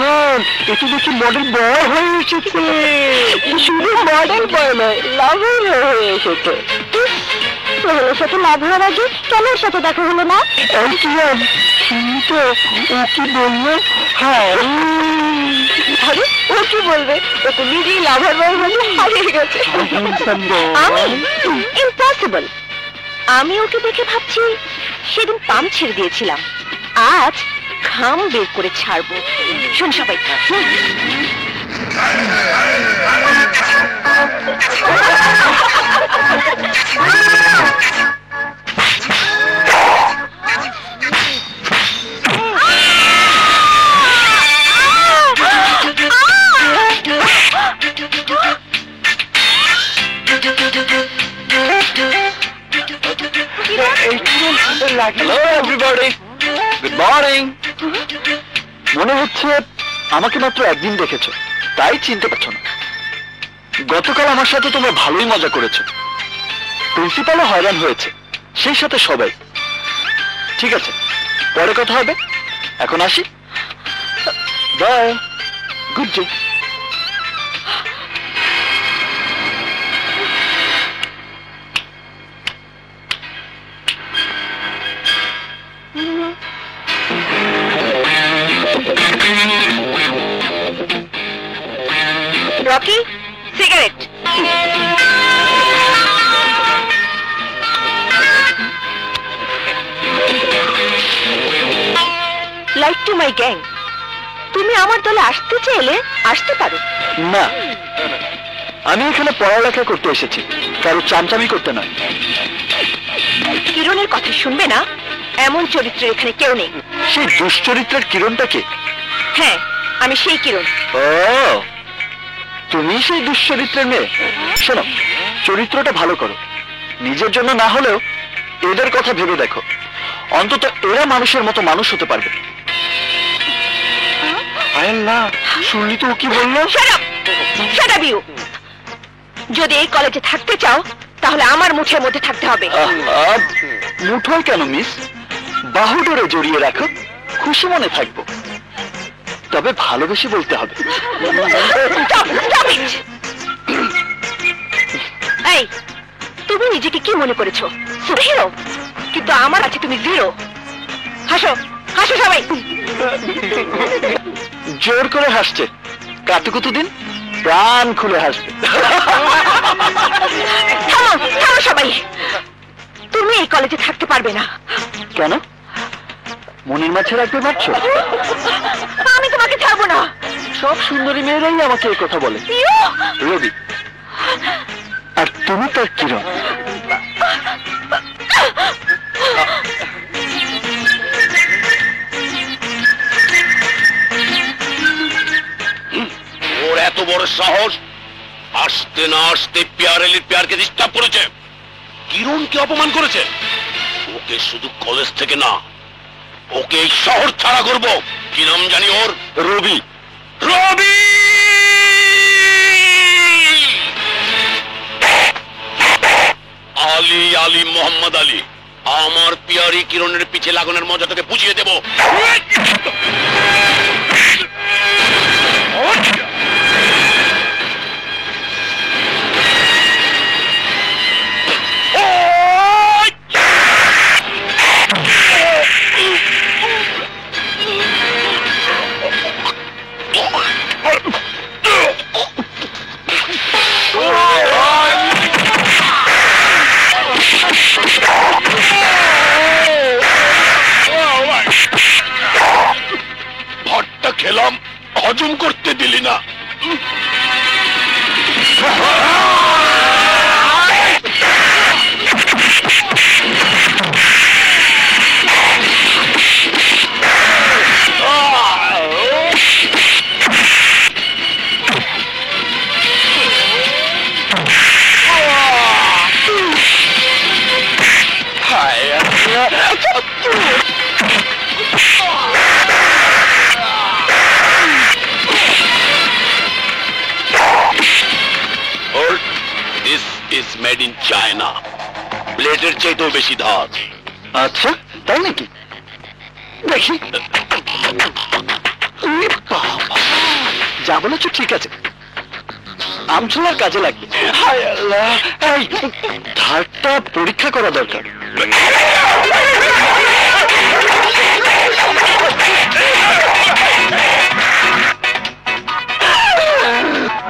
জান, এতে দেখি মডেল বয় হয়ে এসেছে। শুধু মডেল বয় নয়, লাভার হয়ে এসেছে। সোহেলের সাথে লাভ হওয়ার আগে কেন ওর সাথে দেখা হলো না? কি জান, শুনি তো ও কি বললো? হ্যাঁ, আরে ও কি বলবে? ও তো নিজেই লাভার বয় হয়ে হারিয়ে গেছে। আমি ইম্পসিবল। আমি ওকে দেখে ভাবছি সেদিন পাম ছেড়ে দিয়েছিলাম, আজ ঘাম বের করে ছাড়বো। শোন সবাই, হ্যালো এভরিবডি, গুড মর্নিং। মনে হচ্ছে আমাকে মাত্র একদিন দেখেছো, তাই চিনতে পারছো না। গতকাল আমার সাথে তোমরা ভালোই মজা করেছো, প্রিন্সিপালও হয়রান হয়েছে, সেই সাথে সবাই। ঠিক আছে, পরে কথা হবে, এখন আসি, bye, good day. Rocky, cigarette. Like to my gang. তুমি আমার দলে আসতে চাইলে আসতে পারো। না, আমি এখানে পড়ালেখা করতে এসেছি, কারো চামচামি করতে নয়। কিরণের কথা শুনবে না, এমন চরিত্রের এখানে কেউ নেই। সেই দুশ্চরিত্রের কিরণটা কে? হ্যাঁ, আমি সেই কিরণ। ও, তুমি সেই দুশ্চরিত্রের মেয়ে। শোনো, চরিত্রটা ভালো করো, নিজের জন্য না হলেও এদের কথা ভেবে দেখো, অন্তত এরা মানুষের মতো মানুষ হতে পারবে। আল্লাহ, শুনলি তো ও কি বললো? Shut up you! যদি এই কলেজে থাকতে চাও তাহলে আমার মুঠের মধ্যে থাকতে হবে। মুঠোয় কেন মিস, বাহুডোরে জড়িয়ে রাখো, খুশি মনে থাকবো, তবে ভালোবেসে বলতে হবে। এই, তুমি নিজেকে কি মনে করেছো, সুপারহিরো? কিন্তু আমার কাছে তুমি জিরো। হাসো হাসো সবাই। জোর করে হাসছে, কাতুকুতু দিন প্রাণ খুলে হাসবে। থামো থামো সবাই, তুমি এই কলেজে থাকতে পারবে না। কেন, মনের মাঝে রাখতে পারছো? আমি তোমাকে ছাড়বো না। সব সুন্দরী মেয়েরাই আমাকে এই কথা বলে। রবি, আর তুমি তার কিরণ। ওর এত বড় সাহস, আসতে না আসতে পিয়ারেলির পিয়ারকে ডিস্টার্ব করেছে, কিরণকে অপমান করেছে। ওকে শুধু কলেজ থেকে না, ওকে এই শহর ছাড়া করব। কি নাম জানি ওর? রবি। রবি! আলী, আলী মোহাম্মদ আলী। আমার পিয়ারি কিরণের পিছে লাগানোর মজা তোকে বুঝিয়ে দেব। ভাতটা খেলাম, হজম করতে দিলি না। This is made in China. ব্লেডের চাইতেও বেশি ধার। আচ্ছা, তাই নাকি? দেখি। বাবা, যা বলেছো ঠিক আছে, আমছোলার কাজে লাগবে। হায় আল্লাহ, এই ধারটা পরীক্ষা করা দরকার।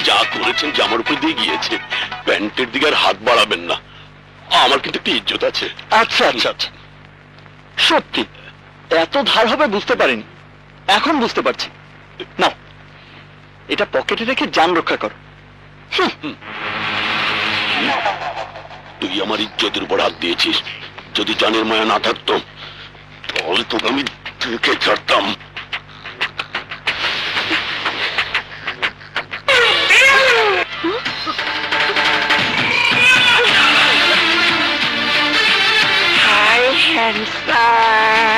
যা করেছেন জামার উপর দিয়ে গিয়েছে, প্যান্টের দিকে আর হাত বাড়াবেন না, আমার কিন্তু একটি ইজ্জত আছে। আচ্ছা আচ্ছা আচ্ছা, সত্যি এত ধার হবে বুঝতে পারিনি, এখন বুঝতে পারছি। নাও, এটা পকেটে রেখে যান রক্ষা করো। তুই আমার ইজ্জতের উপর হাত দিয়েছিস, যদি জানের মায়া না থাকতো তাহলে তোকে আমি দেখে ছাড়তাম। Hi, handsome.